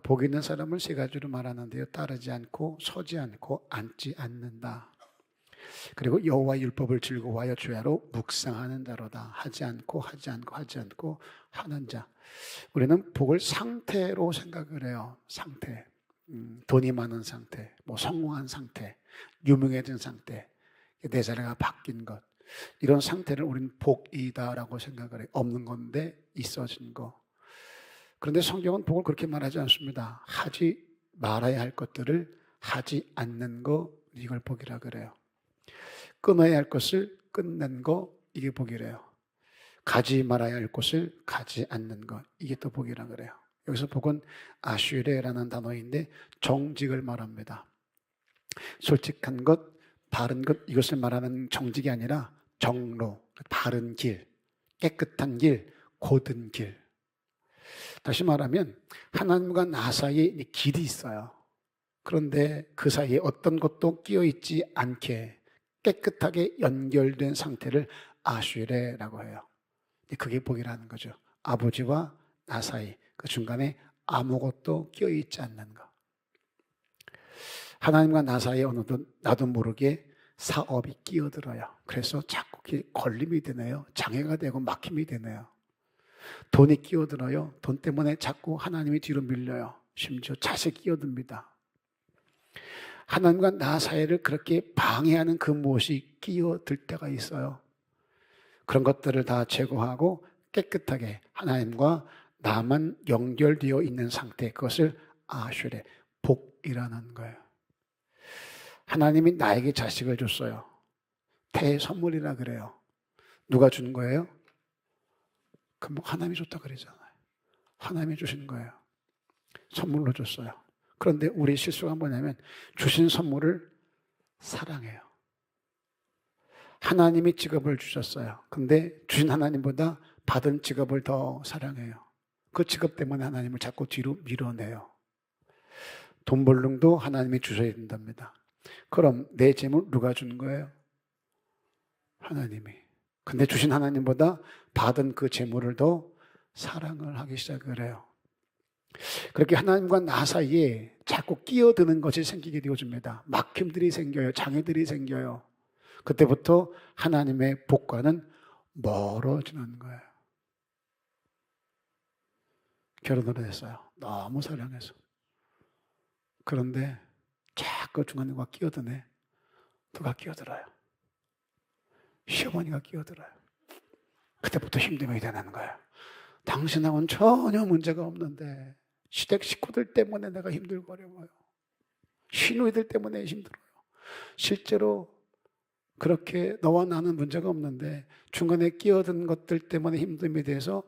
복 있는 사람을 세 가지로 말하는데요. 따르지 않고, 서지 않고, 앉지 않는다. 그리고 여호와의 율법을 즐거워하여 주야로 묵상하는 자로다. 하지 않고 하는 자. 우리는 복을 상태로 생각을 해요. 상태. 돈이 많은 상태, 뭐 성공한 상태, 유명해진 상태, 내 자리가 바뀐 것, 이런 상태를 우리는 복이다라고 생각을 해요. 없는 건데 있어진 거. 그런데 성경은 복을 그렇게 말하지 않습니다. 하지 말아야 할 것들을 하지 않는 거, 이걸 복이라 그래요. 끊어야 할 것을 끊는 거, 이게 복이래요. 가지 말아야 할 것을 가지 않는 것, 이게 또 복이라 그래요. 여기서 복은 아슈레라는 단어인데 정직을 말합니다. 솔직한 것, 바른 것, 이것을 말하는 정직이 아니라 정로, 바른 길, 깨끗한 길, 곧은 길. 다시 말하면 하나님과 나 사이에 길이 있어요. 그런데 그 사이에 어떤 것도 끼어있지 않게 깨끗하게 연결된 상태를 아슈레라고 해요. 그게 복이라는 거죠. 아버지와 나 사이, 그 중간에 아무것도 끼어있지 않는 것. 하나님과 나 사이에 어느덧 나도 모르게 사업이 끼어들어요. 그래서 자꾸 걸림이 되네요. 장애가 되고 막힘이 되네요. 돈이 끼어들어요. 돈 때문에 자꾸 하나님이 뒤로 밀려요. 심지어 자식이 끼어듭니다. 하나님과 나 사이를 그렇게 방해하는 그 무엇이 끼어들 때가 있어요. 그런 것들을 다 제거하고 깨끗하게 하나님과 나만 연결되어 있는 상태, 그것을 아슈레, 복이라는 거예요. 하나님이 나에게 자식을 줬어요. 대선물이라 그래요. 누가 준 거예요? 그럼 하나님이 줬다 그러잖아요. 하나님이 주신 거예요. 선물로 줬어요. 그런데 우리 실수가 뭐냐면 주신 선물을 사랑해요. 하나님이 직업을 주셨어요. 근데 주신 하나님보다 받은 직업을 더 사랑해요. 그 직업 때문에 하나님을 자꾸 뒤로 밀어내요. 돈 벌능도 하나님이 주셔야 된답니다. 그럼 내 재물 누가 준 거예요? 하나님이. 근데 주신 하나님보다 받은 그 재물을 더 사랑을 하기 시작을 해요. 그렇게 하나님과 나 사이에 자꾸 끼어드는 것이 생기게 되어집니다. 막힘들이 생겨요. 장애들이 생겨요. 그때부터 하나님의 복과는 멀어지는 거예요. 결혼을 했어요. 너무 사랑해서. 그런데 자꾸 중간에 끼어드네. 누가 끼어들어요? 시어머니가 끼어들어요. 그때부터 힘듦이 되는 거예요. 당신하고는 전혀 문제가 없는데 시댁 식구들 때문에 내가 힘들거려요. 시누이들 때문에 힘들어요. 실제로 그렇게 너와 나는 문제가 없는데 중간에 끼어든 것들 때문에 힘듦이 돼서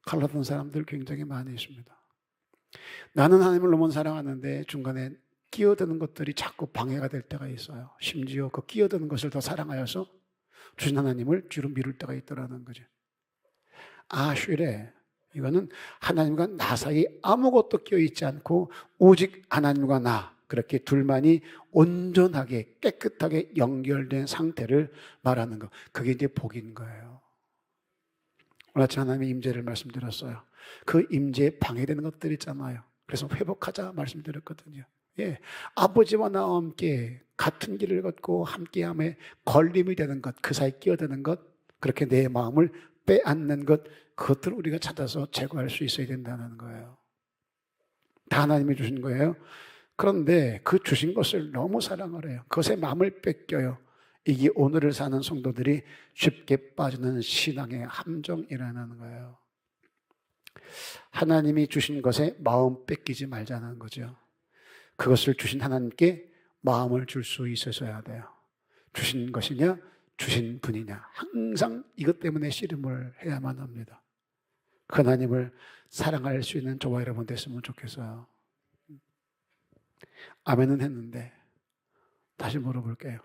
갈라던 사람들 굉장히 많이 있습니다. 나는 하나님을 너무 사랑하는데 중간에 끼어드는 것들이 자꾸 방해가 될 때가 있어요. 심지어 그 끼어드는 것을 더 사랑하여서 주신 하나님을 뒤로 미룰 때가 있더라는 거죠. 아슈레, 이거는 하나님과 나 사이 아무것도 끼어있지 않고 오직 하나님과 나, 그렇게 둘만이 온전하게 깨끗하게 연결된 상태를 말하는 것. 그게 이제 복인 거예요. 오늘 아침 하나님의 임재를 말씀드렸어요. 그 임재에 방해되는 것들 있잖아요. 그래서 회복하자 말씀드렸거든요. 예, 아버지와 나와 함께 같은 길을 걷고 함께함에 걸림이 되는 것, 그 사이 끼어드는 것, 그렇게 내 마음을 빼앗는 것, 그것들을 우리가 찾아서 제거할 수 있어야 된다는 거예요. 다 하나님이 주신 거예요. 그런데 그 주신 것을 너무 사랑을 해요. 그것에 마음을 뺏겨요. 이게 오늘을 사는 성도들이 쉽게 빠지는 신앙의 함정이라는 거예요. 하나님이 주신 것에 마음 뺏기지 말자는 거죠. 그것을 주신 하나님께 마음을 줄 수 있어야 돼요. 주신 것이냐, 주신 분이냐. 항상 이것 때문에 씨름을 해야만 합니다. 그 하나님을 사랑할 수 있는 저와 여러분 됐으면 좋겠어요. 아멘은 했는데 다시 물어볼게요.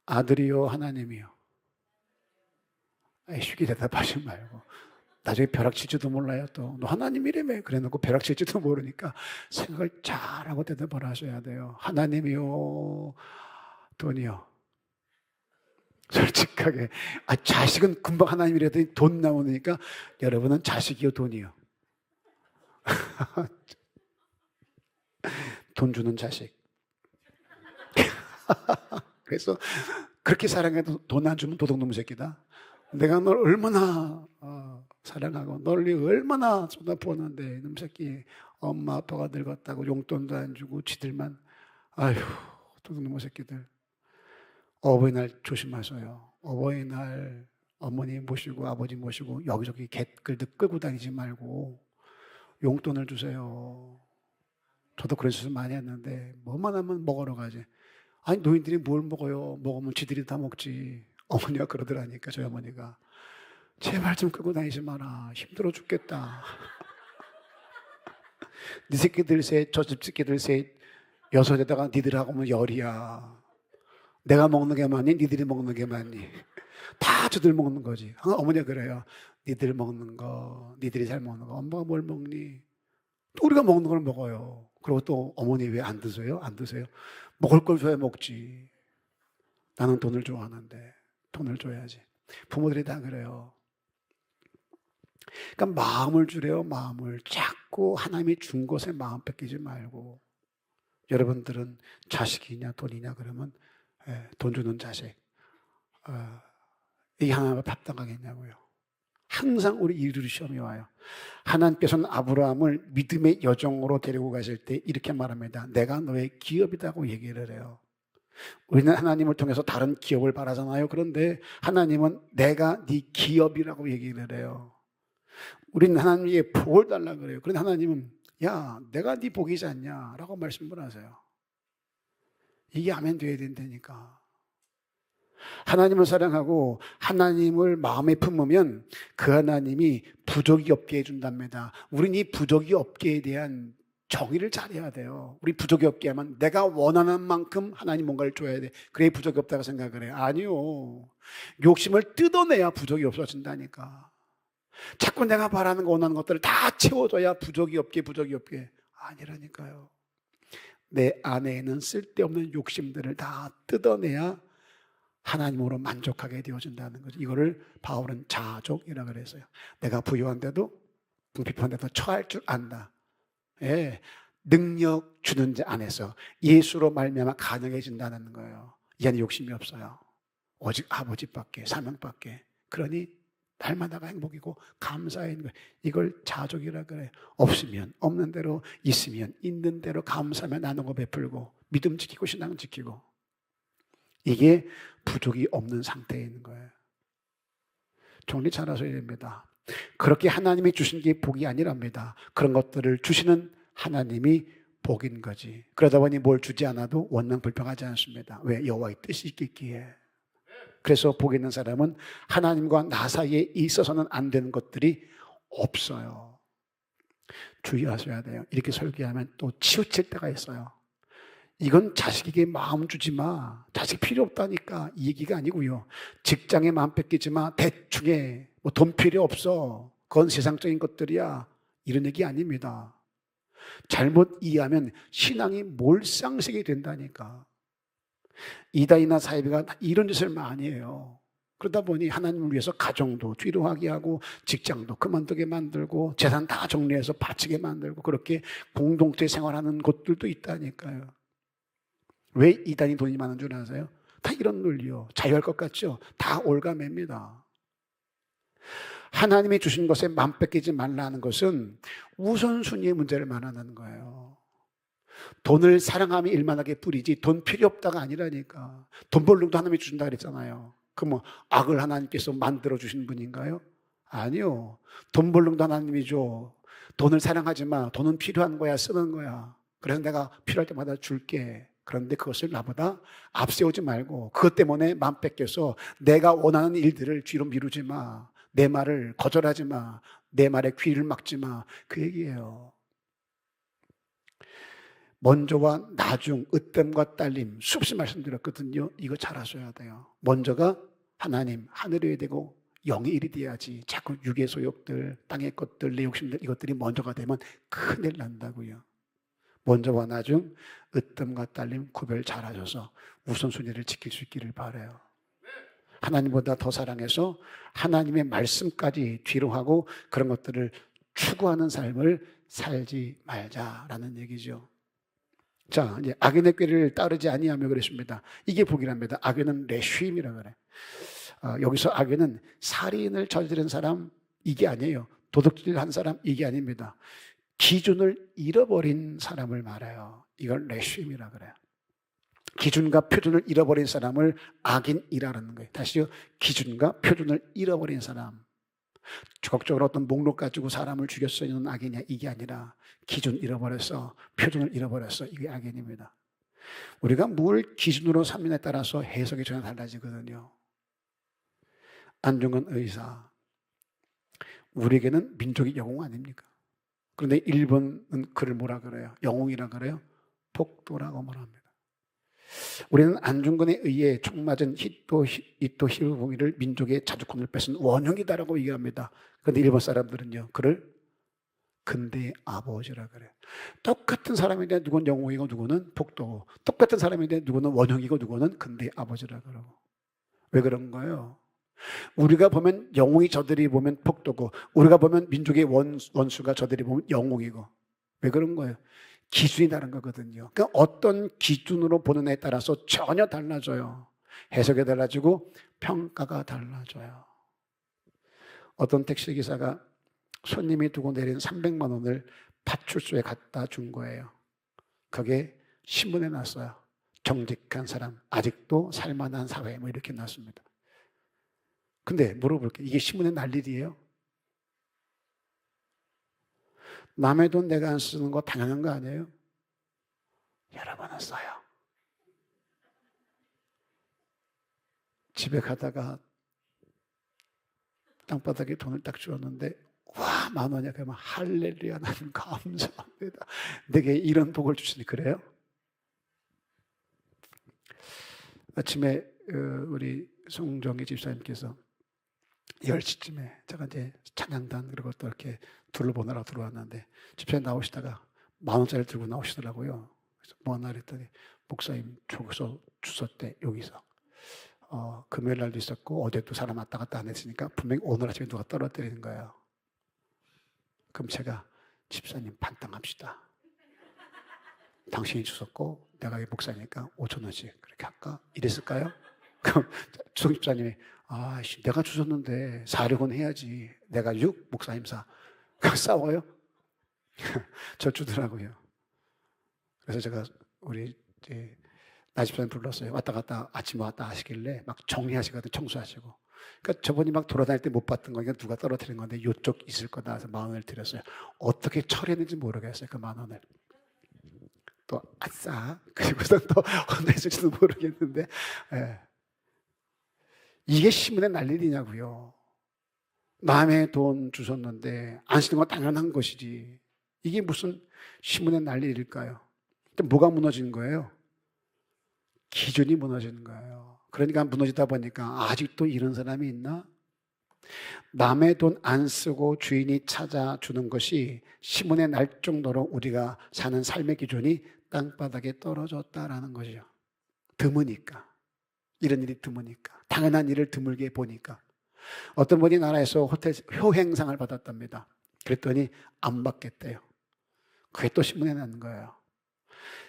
아들이요, 하나님이요? 쉽게 대답하지 말고 나중에 벼락칠지도 몰라요. 또 너 하나님이라며 그래 놓고 벼락칠지도 모르니까 생각을 잘하고 대답을 하셔야 돼요. 하나님이요, 돈이요? 솔직하게. 자식은 금방 하나님이라더니 돈 나오니까 여러분은 자식이요, 돈이요? 돈 주는 자식. 그래서 그렇게 사랑해도 돈 안 주면 도둑놈 새끼다. 내가 널 얼마나 사랑하고 널 얼마나 쏟아부었는데 이놈 새끼 엄마 아빠가 늙었다고 용돈도 안 주고 지들만 아휴 도둑놈 새끼들. 어버이날 조심하세요. 어버이날 어머니 모시고 아버지 모시고 여기저기 개끌도 끌고 다니지 말고 용돈을 주세요. 저도 그런 짓을 많이 했는데 뭐만 하면 먹으러 가지. 아니 노인들이 뭘 먹어요. 먹으면 지들이 다 먹지. 어머니가 그러더라니까 저희 어머니가. 제발 좀 끌고 다니지 마라. 힘들어 죽겠다. 네 새끼들 셋, 저 집 새끼들 셋, 여섯에다가 니들하고 하면 열이야. 내가 먹는 게 많니? 니들이 먹는 게 많니? 다 저들 먹는 거지. 어머니가 그래요. 니들 먹는 거, 니들이 잘 먹는 거. 엄마가 뭘 먹니? 또 우리가 먹는 걸 먹어요. 그리고 또 어머니 왜 안 드세요? 안 드세요? 먹을 걸 줘야 먹지. 나는 돈을 좋아하는데 돈을 줘야지. 부모들이 다 그래요. 그러니까 마음을 주래요. 마음을 자꾸 하나님이 준 것에 마음 뺏기지 말고. 여러분들은 자식이냐 돈이냐 그러면 돈 주는 자식. 이게 하나님과 합당하겠냐고요. 항상 우리 이루리 시험이 와요. 하나님께서는 아브라함을 믿음의 여정으로 데리고 가실 때 이렇게 말합니다. 내가 너의 기업이라고 얘기를 해요. 우리는 하나님을 통해서 다른 기업을 바라잖아요. 그런데 하나님은 내가 네 기업이라고 얘기를 해요. 우리는 하나님에게 복을 달라고 그래요. 그런데 하나님은 야 내가 네 복이지 않냐 라고 말씀을 하세요. 이게 아멘 돼야 된다니까. 하나님을 사랑하고 하나님을 마음에 품으면 그 하나님이 부족이 없게 해준답니다. 우린 이 부족이 없게에 대한 정의를 잘해야 돼요. 우리 부족이 없게 하면 내가 원하는 만큼 하나님 뭔가를 줘야 돼. 그래야 부족이 없다고 생각을 해요. 아니요. 욕심을 뜯어내야 부족이 없어진다니까. 자꾸 내가 바라는 거 원하는 것들을 다 채워줘야 부족이 없게 아니라니까요. 내 안에 있는 쓸데없는 욕심들을 다 뜯어내야 하나님으로 만족하게 되어진다는 거죠. 이거를 바울은 자족이라고 그랬어요. 내가 부유한데도 궁핍한데도 처할 줄 안다. 예, 능력 주는 자 안에서 예수로 말미암아 가능해진다는 거예요. 이 안에 욕심이 없어요. 오직 아버지밖에 사명밖에. 그러니 날마다가 행복이고 감사인 거예요. 이걸 자족이라 그래요. 없으면 없는 대로, 있으면 있는 대로 감사하며 나누고 베풀고 믿음 지키고 신앙 지키고. 이게 부족이 없는 상태에 있는 거예요. 정리 잘하셔야 됩니다. 그렇게 하나님이 주신 게 복이 아니랍니다. 그런 것들을 주시는 하나님이 복인 거지. 그러다 보니 뭘 주지 않아도 원망 불평하지 않습니다. 왜? 여호와의 뜻이 있기에. 그래서 복 있는 사람은 하나님과 나 사이에 있어서는 안 되는 것들이 없어요. 주의하셔야 돼요. 이렇게 설교하면 또 치우칠 때가 있어요. 이건 자식에게 마음 주지 마. 자식 필요 없다니까. 이 얘기가 아니고요. 직장에 마음 뺏기지 마. 대충에 돈 필요 없어. 그건 세상적인 것들이야. 이런 얘기 아닙니다. 잘못 이해하면 신앙이 몰상식이 된다니까. 이다이나 사이비가 이런 짓을 많이 해요. 그러다 보니 하나님을 위해서 가정도 뒤로하게 하고 직장도 그만두게 만들고 재산 다 정리해서 바치게 만들고 그렇게 공동체 생활하는 곳들도 있다니까요. 왜 이단이 돈이 많은 줄 아세요? 다 이런 논리요. 자유할 것 같죠? 다 올가매입니다. 하나님이 주신 것에 맘 뺏기지 말라는 것은 우선순위의 문제를 말하는 거예요. 돈을 사랑하며 일만하게 뿌리지 돈 필요 없다가 아니라니까. 돈 벌는 것도 하나님이 주신다 그랬잖아요. 그럼 뭐 악을 하나님께서 만들어 주신 분인가요? 아니요. 돈 벌는 것도 하나님이 줘. 돈을 사랑하지 마. 돈은 필요한 거야. 쓰는 거야. 그래서 내가 필요할 때마다 줄게. 그런데 그것을 나보다 앞세우지 말고 그것 때문에 맘 뺏겨서 내가 원하는 일들을 뒤로 미루지 마. 내 말을 거절하지 마. 내 말에 귀를 막지 마. 그 얘기예요. 먼저와 나중, 으뜸과 딸림 수없이 말씀드렸거든요. 이거 잘 하셔야 돼요. 먼저가 하나님, 하늘이 되고 영의 일이 돼야지. 자꾸 육의 소욕들, 땅의 것들, 내 욕심들 이것들이 먼저가 되면 큰일 난다고요. 먼저와 나중, 으뜸과 딸림 구별 잘하셔서 우선순위를 지킬 수 있기를 바라요. 하나님보다 더 사랑해서 하나님의 말씀까지 뒤로 하고 그런 것들을 추구하는 삶을 살지 말자라는 얘기죠. 자, 이제 악인의 꾀를 따르지 아니하며 그랬습니다. 이게 복이랍니다. 악인은 레쉬임이라 그래. 여기서 악인은 살인을 저지른 사람 이게 아니에요. 도둑질한 사람 이게 아닙니다. 기준을 잃어버린 사람을 말해요. 이걸 레쉬임이라 그래요. 기준과 표준을 잃어버린 사람을 악인이라는 거예요. 다시요. 기준과 표준을 잃어버린 사람. 적극적으로 어떤 목록 가지고 사람을 죽였어 이는 악이냐 이게 아니라 기준 잃어버렸어, 표준을 잃어버렸어, 이게 악인입니다. 우리가 뭘 기준으로 삼느냐에 따라서 해석이 전혀 달라지거든요. 안중근 의사, 우리에게는 민족의 영웅 아닙니까? 그런데 일본은 그를 뭐라 그래요? 영웅이라 그래요? 폭도라고 말합니다. 우리는 안중근에 의해 총 맞은 이토 히로부미를 민족의 자주권을 뺏은 원흉이다라고 얘기합니다. 그런데 일본 사람들은요, 그를 근대의 아버지라 그래요. 똑같은 사람인데 누구는 영웅이고 누구는 폭도고, 똑같은 사람인데 누구는 원흉이고 누구는 근대의 아버지라 그러고. 왜 그런 거예요? 우리가 보면 영웅이 저들이 보면 폭도고, 우리가 보면 민족의 원수가 저들이 보면 영웅이고. 왜 그런 거예요? 기준이 다른 거거든요. 그러니까 어떤 기준으로 보느냐에 따라서 전혀 달라져요. 해석이 달라지고 평가가 달라져요. 어떤 택시기사가 손님이 두고 내린 300만 원을 파출소에 갖다 준 거예요. 그게 신문에 났어요. 정직한 사람, 아직도 살만한 사회, 뭐 이렇게 났습니다. 근데 물어볼게요. 이게 신문에 날 일이에요? 남의 돈 내가 안 쓰는 거 당연한 거 아니에요? 여러 번은 써요. 집에 가다가 땅바닥에 돈을 딱 주었는데 와, 10,000원이야. 그러면 할렐루야, 나는 감사합니다. 내게 이런 복을 주시니. 그래요? 아침에 우리 송정희 집사님께서 10시쯤에 제가 이제 찬양단 그리고 또 이렇게 둘러보느라 들어왔는데 집사님 나오시다가 10,000원짜리 들고 나오시더라고요. 그래서 뭐 하나 그랬더니 목사님 저기서 주셨대, 여기서. 금요일 날도 있었고 어제도 사람 왔다 갔다 안 했으니까 분명히 오늘 아침에 누가 떨어뜨리는 거예요. 그럼 제가 집사님 반땅합시다. 당신이 주셨고 내가 목사니까 5,000원씩 그렇게 할까? 이랬을까요? 그럼 주성 집사님이 내가 주셨는데 4력은 해야지. 내가 6, 목사님 4. 싸워요? 저 주더라고요. 그래서 제가 우리 나 집사님 불렀어요. 왔다 갔다 아침에 왔다 하시길래 막 정리하시거든, 청소하시고. 그러니까 저번이 막 돌아다닐 때 못 봤던 거니까 누가 떨어뜨린 건데 이쪽 있을 거다 해서 10,000원을 드렸어요. 어떻게 처리했는지 모르겠어요. 그 10,000원을. 또 아싸. 그리고서 또 혼내줄지도 모르겠는데. 예. 이게 신문에 날 일이냐고요. 남의 돈 주셨는데 안 쓰는 건 당연한 것이지. 이게 무슨 신문에 날 일일까요? 뭐가 무너진 거예요? 기준이 무너지는 거예요. 그러니까 무너지다 보니까 아직도 이런 사람이 있나? 남의 돈 안 쓰고 주인이 찾아주는 것이 신문에 날 정도로 우리가 사는 삶의 기준이 땅바닥에 떨어졌다라는 거죠. 드무니까. 이런 일이 드무니까. 당연한 일을 드물게 보니까. 어떤 분이 나라에서 호텔 효행상을 받았답니다. 그랬더니 안 받겠대요. 그게 또 신문에 나는 거예요.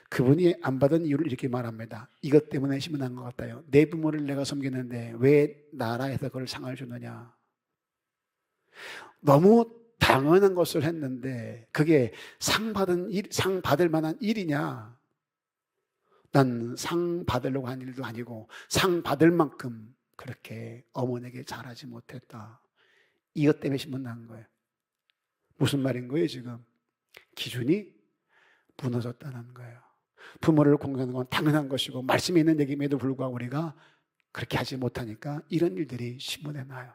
그분이 안 받은 이유를 이렇게 말합니다. 이것 때문에 신문한 것 같아요. 내 부모를 내가 섬기는데 왜 나라에서 그걸 상을 주느냐. 너무 당연한 것을 했는데 그게 상 받을 만한 일이냐. 난 상 받으려고 한 일도 아니고 상 받을 만큼 그렇게 어머니에게 잘하지 못했다. 이것 때문에 신문난 거예요. 무슨 말인 거예요 지금? 기준이 무너졌다는 거예요. 부모를 공경하는 건 당연한 것이고 말씀에 있는 얘기임에도 불구하고 우리가 그렇게 하지 못하니까 이런 일들이 신문에 나요.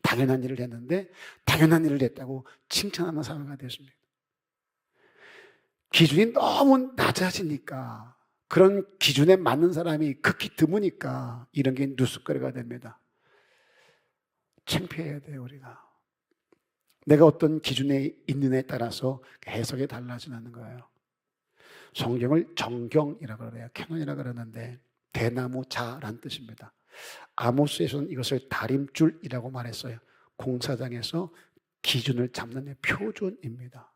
당연한 일을 했는데 당연한 일을 했다고 칭찬하는 사회가 됐습니다. 기준이 너무 낮아지니까 그런 기준에 맞는 사람이 극히 드무니까 이런 게 뉴스거리가 됩니다. 창피해야 돼요 우리가. 내가 어떤 기준에 있느냐에 따라서 해석이 달라지는 거예요. 성경을 정경이라고 그래요. 캐논이라고 그러는데 대나무자란 뜻입니다. 아모스에서는 이것을 다림줄이라고 말했어요. 공사장에서 기준을 잡는 표준입니다.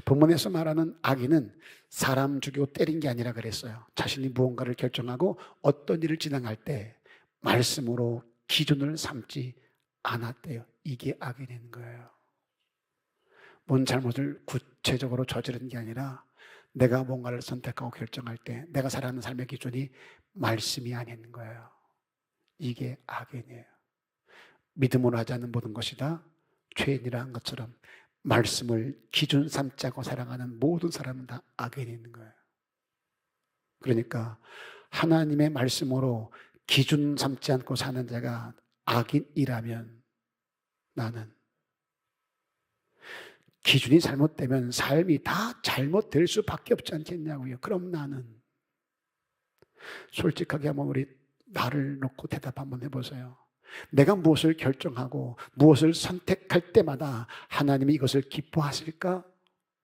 본문에서 말하는 악인은 사람 죽이고 때린 게 아니라 그랬어요. 자신이 무언가를 결정하고 어떤 일을 진행할 때 말씀으로 기준을 삼지 않았대요. 이게 악인인 거예요. 뭔 잘못을 구체적으로 저지른 게 아니라 내가 뭔가를 선택하고 결정할 때 내가 살아가는 삶의 기준이 말씀이 아닌 거예요. 이게 악인이에요. 믿음으로 하지 않는 모든 것이 다 죄인이라 한 것처럼 말씀을 기준 삼지 않고 살아가는 모든 사람은 다 악인인 거예요. 그러니까 하나님의 말씀으로 기준 삼지 않고 사는 자가 악인이라면 나는 기준이 잘못되면 삶이 다 잘못될 수밖에 없지 않겠냐고요. 그럼 나는 솔직하게 한번 우리 나를 놓고 대답 한번 해보세요. 내가 무엇을 결정하고 무엇을 선택할 때마다 하나님이 이것을 기뻐하실까?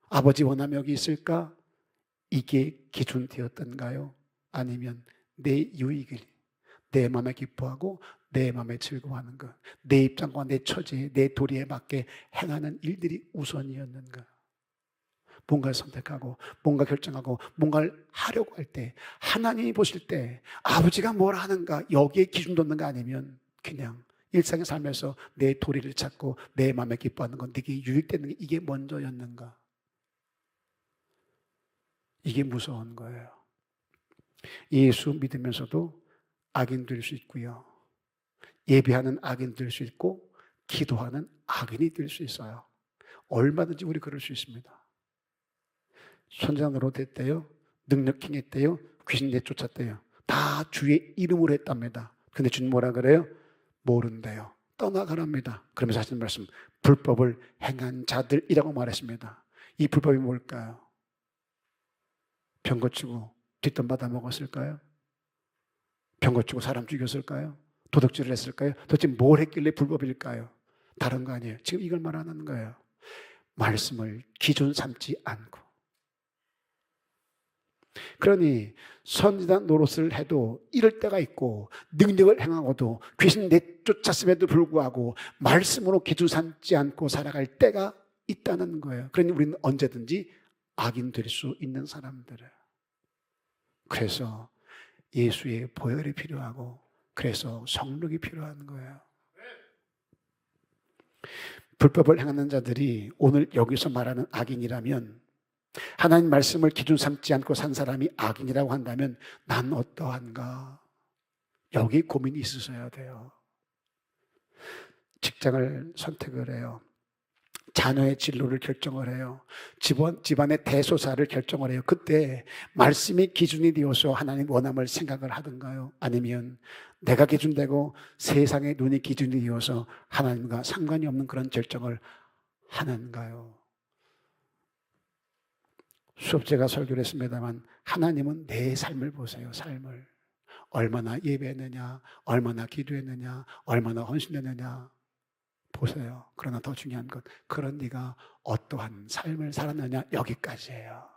아버지 원함이 여기 있을까? 이게 기준 되었던가요? 아니면 내 유익을 내 마음에 기뻐하고 내 마음에 즐거워하는 것, 내 입장과 내 처지에 내 도리에 맞게 행하는 일들이 우선이었는가? 뭔가를 선택하고 뭔가 결정하고 뭔가를 하려고 할 때 하나님이 보실 때 아버지가 뭘 하는가 여기에 기준 뒀는가 아니면 그냥 일상의 삶에서 내 도리를 찾고 내 마음에 기뻐하는 건 내게 유익되는 게 이게 먼저였는가? 이게 무서운 거예요. 예수 믿으면서도 악인 될 수 있고요. 예배하는 악인 될 수 있고 기도하는 악인이 될 수 있어요. 얼마든지 우리 그럴 수 있습니다. 선지자로 됐대요. 능력 행했대요. 귀신 내쫓았대요. 다 주의 이름으로 했답니다. 근데 주님 뭐라 그래요? 모른대요. 떠나가랍니다. 그러면서 하시는 말씀, 불법을 행한 자들이라고 말했습니다. 이 불법이 뭘까요? 병 고치고 뒷돈 받아 먹었을까요? 병 고치고 사람 죽였을까요? 도둑질을 했을까요? 도대체 뭘 했길래 불법일까요? 다른 거 아니에요. 지금 이걸 말하는 거예요. 말씀을 기준 삼지 않고. 그러니 선지자 노릇을 해도 이럴 때가 있고 능력을 행하고도 귀신 내쫓았음에도 불구하고 말씀으로 기준 삼지 않고 살아갈 때가 있다는 거예요. 그러니 우리는 언제든지 악인 될 수 있는 사람들이에요. 그래서 예수의 보혈이 필요하고 그래서 성령이 필요한 거예요. 불법을 행하는 자들이 오늘 여기서 말하는 악인이라면 하나님 말씀을 기준 삼지 않고 산 사람이 악인이라고 한다면 난 어떠한가? 여기 고민이 있으셔야 돼요. 직장을 선택을 해요. 자녀의 진로를 결정을 해요. 집안의 대소사를 결정을 해요. 그때 말씀이 기준이 되어서 하나님 원함을 생각을 하던가요? 아니면 내가 기준되고 세상의 눈이 기준이 되어서 하나님과 상관이 없는 그런 결정을 하는가요? 수업 제가 설교를 했습니다만 하나님은 내 삶을 보세요. 삶을. 얼마나 예배했느냐, 얼마나 기도했느냐, 얼마나 헌신했느냐 보세요. 그러나 더 중요한 건 그런 네가 어떠한 삶을 살았느냐 여기까지예요.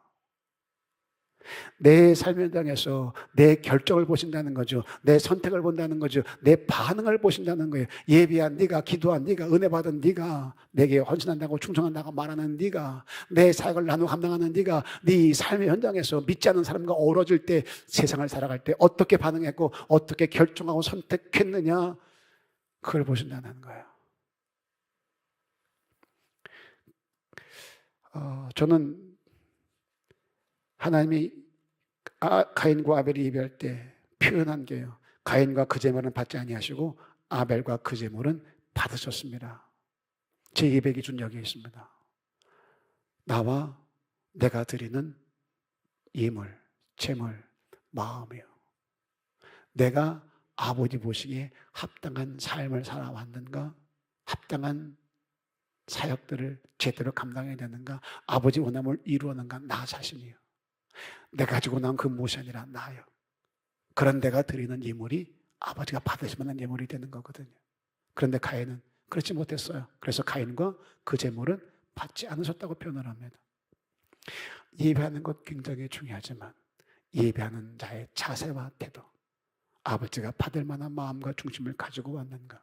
내 삶 현장에서 내 결정을 보신다는 거죠. 내 선택을 본다는 거죠. 내 반응을 보신다는 거예요. 예배한 네가, 기도한 네가, 은혜 받은 네가, 내게 헌신한다고 충성한다고 말하는 네가, 내 사역을 나누어 감당하는 네가 네 삶의 현장에서 믿지 않는 사람과 어우러질 때 세상을 살아갈 때 어떻게 반응했고 어떻게 결정하고 선택했느냐 그걸 보신다는 거예요. 저는 하나님이 가인과 아벨이 예배할 때 표현한 게요. 가인과 그 제물은 받지 아니하시고 아벨과 그 제물은 받으셨습니다. 제 예배 기준 여기 있습니다. 나와 내가 드리는 예물, 제물, 마음이요. 내가 아버지 보시기에 합당한 삶을 살아왔는가? 합당한 사역들을 제대로 감당해야 되는가? 아버지 원함을 이루었는가? 나 자신이요. 내가 가지고 나온 그 무엇이 아니라 나요. 그런 내가 드리는 예물이 아버지가 받으실 만한 예물이 되는 거거든요. 그런데 가인은 그렇지 못했어요. 그래서 가인과 그 제물은 받지 않으셨다고 표현을 합니다. 예배하는 것 굉장히 중요하지만 예배하는 자의 자세와 태도, 아버지가 받을 만한 마음과 중심을 가지고 왔는가?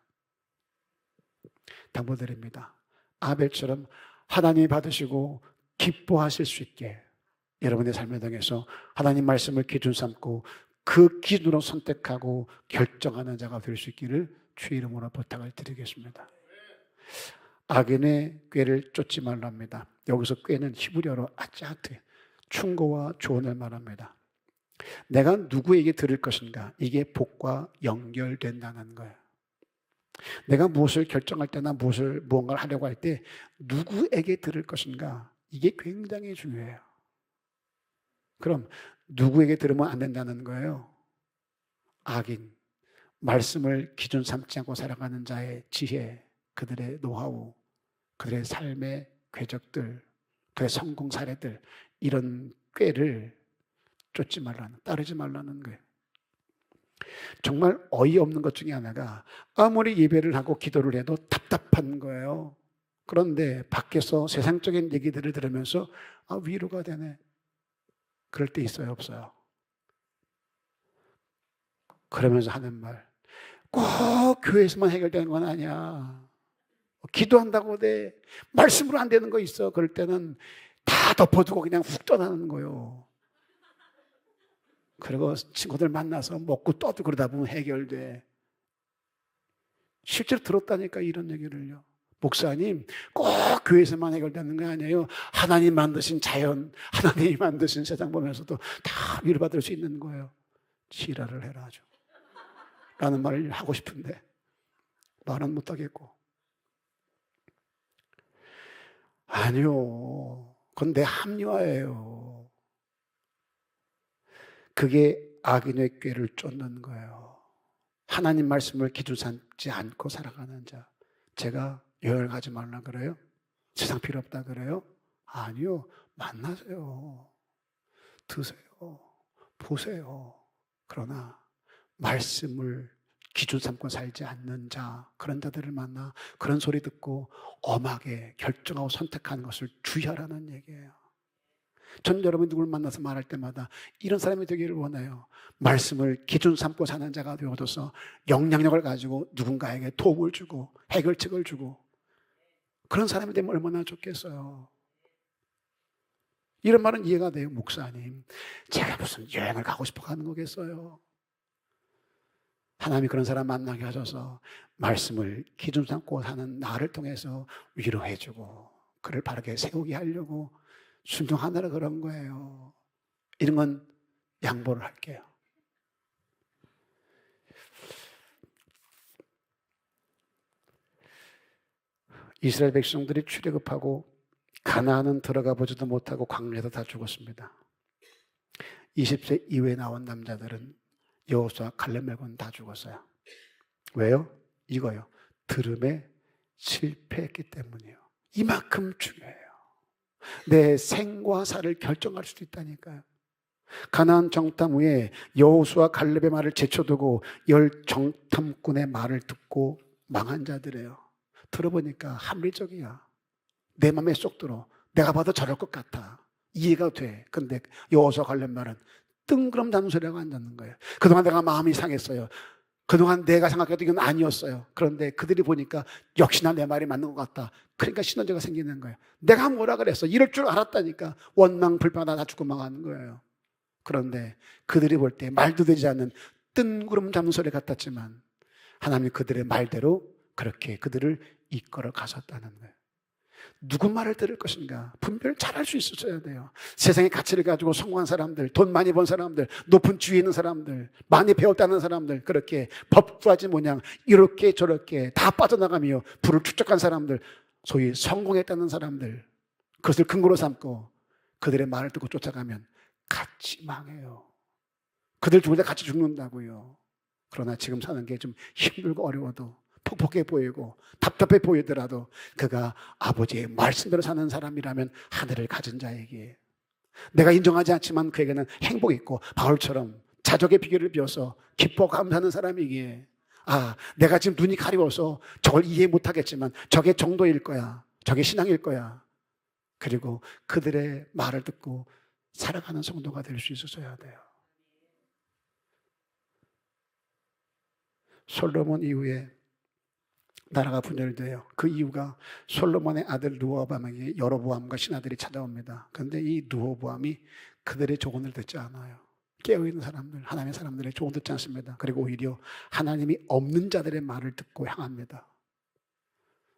당부드립니다. 아벨처럼 하나님이 받으시고 기뻐하실 수 있게 여러분의 삶을 통해서 하나님 말씀을 기준 삼고 그 기준으로 선택하고 결정하는 자가 될 수 있기를 주의 이름으로 부탁을 드리겠습니다. 악인의 꾀를 쫓지 말랍니다. 여기서 꾀는 히브리어로 아짜트, 충고와 조언을 말합니다. 내가 누구에게 들을 것인가? 이게 복과 연결된다는 거예요. 내가 무엇을 결정할 때나 무언가를 하려고 할 때 누구에게 들을 것인가? 이게 굉장히 중요해요. 그럼 누구에게 들으면 안 된다는 거예요? 악인, 말씀을 기준 삼지 않고 살아가는 자의 지혜, 그들의 노하우, 그들의 삶의 궤적들, 그들의 성공 사례들, 이런 꾀를 쫓지 말라는, 따르지 말라는 거예요. 정말 어이없는 것 중에 하나가 아무리 예배를 하고 기도를 해도 답답한 거예요. 그런데 밖에서 세상적인 얘기들을 들으면서 위로가 되네. 그럴 때 있어요, 없어요? 그러면서 하는 말, 꼭 교회에서만 해결되는 건 아니야. 기도한다고 돼. 말씀으로 안 되는 거 있어. 그럴 때는 다 덮어두고 그냥 훅 떠나는 거예요. 그리고 친구들 만나서 먹고 떠도 그러다 보면 해결돼. 실제로 들었다니까 이런 얘기를요. 목사님, 꼭 교회에서만 해결되는 거 아니에요. 하나님 만드신 자연, 하나님이 만드신 세상 보면서도 다 위로받을 수 있는 거예요. 지랄을 해라 아주. 라는 말을 하고 싶은데 말은 못하겠고. 아니요. 그건 내 합리화예요. 그게 악인의 꾀를 쫓는 거예요. 하나님 말씀을 기준 삼지 않고 살아가는 자. 제가 여행을 가지 말라 그래요? 세상 필요 없다 그래요? 아니요. 만나세요. 드세요. 보세요. 그러나 말씀을 기준 삼고 살지 않는 자, 그런 자들을 만나 그런 소리 듣고 엄하게 결정하고 선택하는 것을 주의하라는 얘기예요. 전 여러분이 누굴 만나서 말할 때마다 이런 사람이 되기를 원해요. 말씀을 기준 삼고 사는 자가 되어줘서 영향력을 가지고 누군가에게 도움을 주고 해결책을 주고 그런 사람이 되면 얼마나 좋겠어요. 이런 말은 이해가 돼요. 목사님, 제가 무슨 여행을 가고 싶어 하는 거겠어요? 하나님이 그런 사람 만나게 하셔서 말씀을 기준 삼고 사는 나를 통해서 위로해주고 그를 바르게 세우게 하려고 순종하느라 그런 거예요. 이런 건 양보를 할게요. 이스라엘 백성들이 출애굽하고 가나안은 들어가 보지도 못하고 광야에서 다 죽었습니다. 20세 이후에 나온 남자들은 여호수아, 갈렙 말고는 다 죽었어요. 왜요? 이거요. 들음에 실패했기 때문이에요. 이만큼 중요해요. 내 생과 사를 결정할 수도 있다니까요. 가나안 정탐 후에 여호수아 갈렙의 말을 제쳐두고 열 정탐꾼의 말을 듣고 망한 자들이에요. 들어보니까 합리적이야. 내 맘에 쏙 들어. 내가 봐도 저럴 것 같아. 이해가 돼. 근데 여호수아 갈렙 말은 뜬구름 잡는 소리가 안 듣는 거예요. 그동안 내가 마음이 상했어요. 그동안 내가 생각해도 이건 아니었어요. 그런데 그들이 보니까 역시나 내 말이 맞는 것 같다. 그러니까 신원제가 생기는 거예요. 내가 뭐라 그랬어? 이럴 줄 알았다니까. 원망 불평하다 다 죽고 망하는 거예요. 그런데 그들이 볼 때 말도 되지 않는 뜬구름 잡는 소리 같았지만 하나님이 그들의 말대로 그렇게 그들을 이끌어 가셨다는 거예요. 누구 말을 들을 것인가 분별을 잘할 수 있어야 돼요. 세상의 가치를 가지고 성공한 사람들, 돈 많이 번 사람들, 높은 지위에 있는 사람들, 많이 배웠다는 사람들, 그렇게 법구하지 모양 이렇게 저렇게 다 빠져나가며 부를 축적한 사람들, 소위 성공했다는 사람들, 그것을 근거로 삼고 그들의 말을 듣고 쫓아가면 같이 망해요. 그들 죽을 때 같이 죽는다고요. 그러나 지금 사는 게 좀 힘들고 어려워도 퍽퍽해 보이고 답답해 보이더라도 그가 아버지의 말씀대로 사는 사람이라면 하늘을 가진 자에게 내가 인정하지 않지만 그에게는 행복이 있고 바울처럼 자족의 비결을 비워서 기뻐 감사하는 사람이기에 내가 지금 눈이 가려워서 저걸 이해 못하겠지만 저게 정도일 거야. 저게 신앙일 거야. 그리고 그들의 말을 듣고 살아가는 성도가 될 수 있어야 돼요. 솔로몬 이후에 나라가 분열돼요. 그 이유가 솔로몬의 아들 르호보암에게 여로보암과 신하들이 찾아옵니다. 그런데 이 르호보암이 그들의 조언을 듣지 않아요. 깨어있는 사람들, 하나님의 사람들의 조언 듣지 않습니다. 그리고 오히려 하나님이 없는 자들의 말을 듣고 향합니다.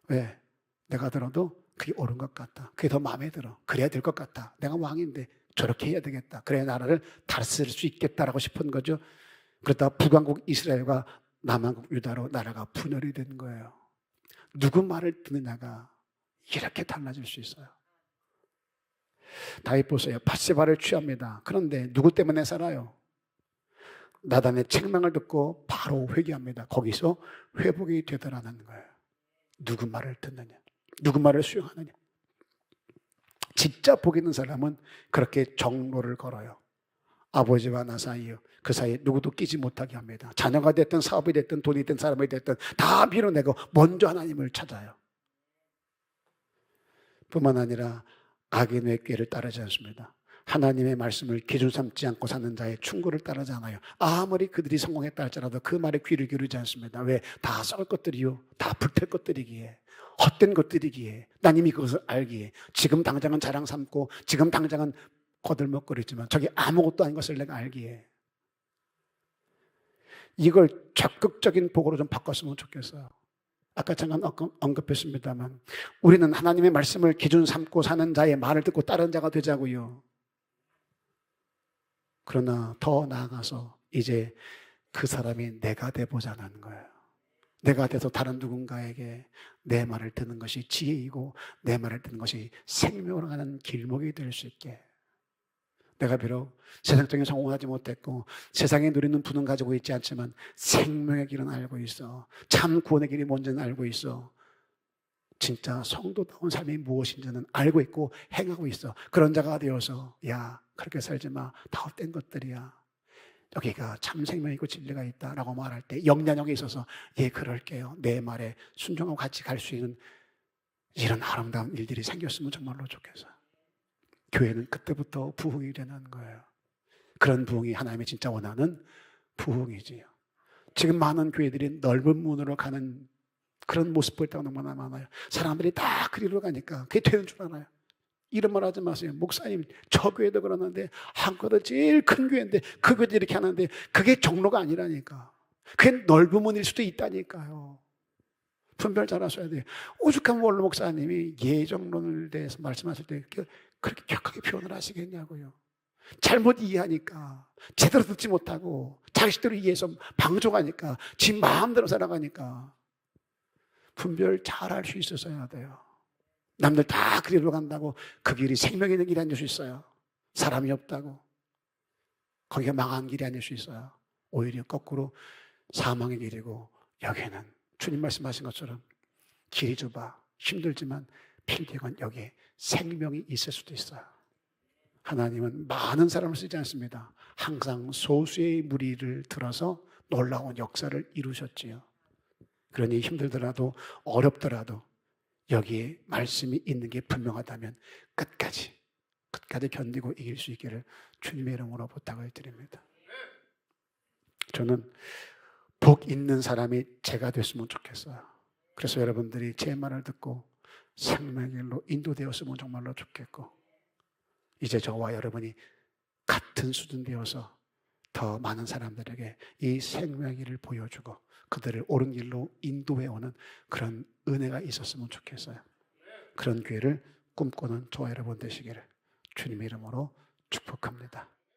왜? 내가 들어도 그게 옳은 것 같다. 그게 더 마음에 들어. 그래야 될 것 같다. 내가 왕인데 저렇게 해야 되겠다. 그래야 나라를 다스릴 수 있겠다라고 싶은 거죠. 그러다 북왕국 이스라엘과 남왕국 유다로 나라가 분열이 된 거예요. 누구 말을 듣느냐가 이렇게 달라질 수 있어요. 다윗 보세요. 밧세바를 취합니다. 그런데 누구 때문에 살아요? 나단의 책망을 듣고 바로 회개합니다. 거기서 회복이 되더라는 거예요. 누구 말을 듣느냐, 누구 말을 수용하느냐. 진짜 복 있는 사람은 그렇게 정로를 걸어요. 아버지와 나 사이요, 그 사이에 누구도 끼지 못하게 합니다. 자녀가 됐든 사업이 됐든 돈이 됐든 사람이 됐든 다 밀어내고 먼저 하나님을 찾아요. 뿐만 아니라 악인의 꾀를 따르지 않습니다. 하나님의 말씀을 기준 삼지 않고 사는 자의 충고를 따르지 않아요. 아무리 그들이 성공했다 할지라도 그 말에 귀를 기울이지 않습니다. 왜? 다 썩을 것들이요, 다 불탈 것들이기에, 헛된 것들이기에, 난 이미 그것을 알기에, 지금 당장은 자랑 삼고 지금 당장은 거들먹거리지만 저게 아무것도 아닌 것을 내가 알기에, 이걸 적극적인 복으로 좀 바꿨으면 좋겠어요. 아까 잠깐 언급했습니다만 우리는 하나님의 말씀을 기준 삼고 사는 자의 말을 듣고 따르는 자가 되자고요. 그러나 더 나아가서 이제 그 사람이 내가 돼보자는 거예요. 내가 돼서 다른 누군가에게 내 말을 듣는 것이 지혜이고 내 말을 듣는 것이 생명으로 가는 길목이 될 수 있게. 내가 비록 세상적인 성공을 하지 못했고 세상에 누리는 부는 가지고 있지 않지만 생명의 길은 알고 있어. 참 구원의 길이 뭔지는 알고 있어. 진짜 성도다운 삶이 무엇인지는 알고 있고 행하고 있어. 그런 자가 되어서 야, 그렇게 살지 마. 다 헛된 것들이야. 여기가 참 생명이고 진리가 있다라고 말할 때 영향력에 있어서 예, 그럴게요. 내 말에 순종하고 같이 갈 수 있는 이런 아름다운 일들이 생겼으면 정말로 좋겠어요. 교회는 그때부터 부흥이 되는 거예요. 그런 부흥이 하나님이 진짜 원하는 부흥이지요. 지금 많은 교회들이 넓은 문으로 가는 그런 모습 볼 때가 너무나 많아요. 사람들이 다 그리로 가니까 그게 되는 줄 알아요. 이런 말 하지 마세요. 목사님, 저 교회도 그러는데 한국도 제일 큰 교회인데 그 교회도 이렇게 하는데 그게 종로가 아니라니까. 그게 넓은 문일 수도 있다니까요. 분별 잘 하셔야 돼요. 오죽하면 원로 목사님이 예정론에 대해서 말씀하실 때 그렇게 격하게 표현을 하시겠냐고요. 잘못 이해하니까, 제대로 듣지 못하고 자식대로 이해해서 방종하니까, 지 마음대로 살아가니까 분별 잘 할 수 있어야 돼요. 남들 다 그 길로 간다고 그 길이 생명이 있는 길이 아닐 수 있어요. 사람이 없다고 거기가 망한 길이 아닐 수 있어요. 오히려 거꾸로 사망의 길이고, 여기는 주님 말씀하신 것처럼 길이 좁아 힘들지만 필경은 여기에 생명이 있을 수도 있어요. 하나님은 많은 사람을 쓰지 않습니다. 항상 소수의 무리를 들어서 놀라운 역사를 이루셨지요. 그러니 힘들더라도 어렵더라도 여기에 말씀이 있는 게 분명하다면 끝까지 견디고 이길 수 있기를 주님의 이름으로 부탁을 드립니다. 저는 복 있는 사람이 제가 됐으면 좋겠어요. 그래서 여러분들이 제 말을 듣고 생명의 길로 인도되었으면 정말로 좋겠고, 이제 저와 여러분이 같은 수준 되어서 더 많은 사람들에게 이 생명의 길을 보여주고 그들을 옳은 길로 인도해오는 그런 은혜가 있었으면 좋겠어요. 그런 기회를 꿈꾸는 저와 여러분 되시기를 주님의 이름으로 축복합니다.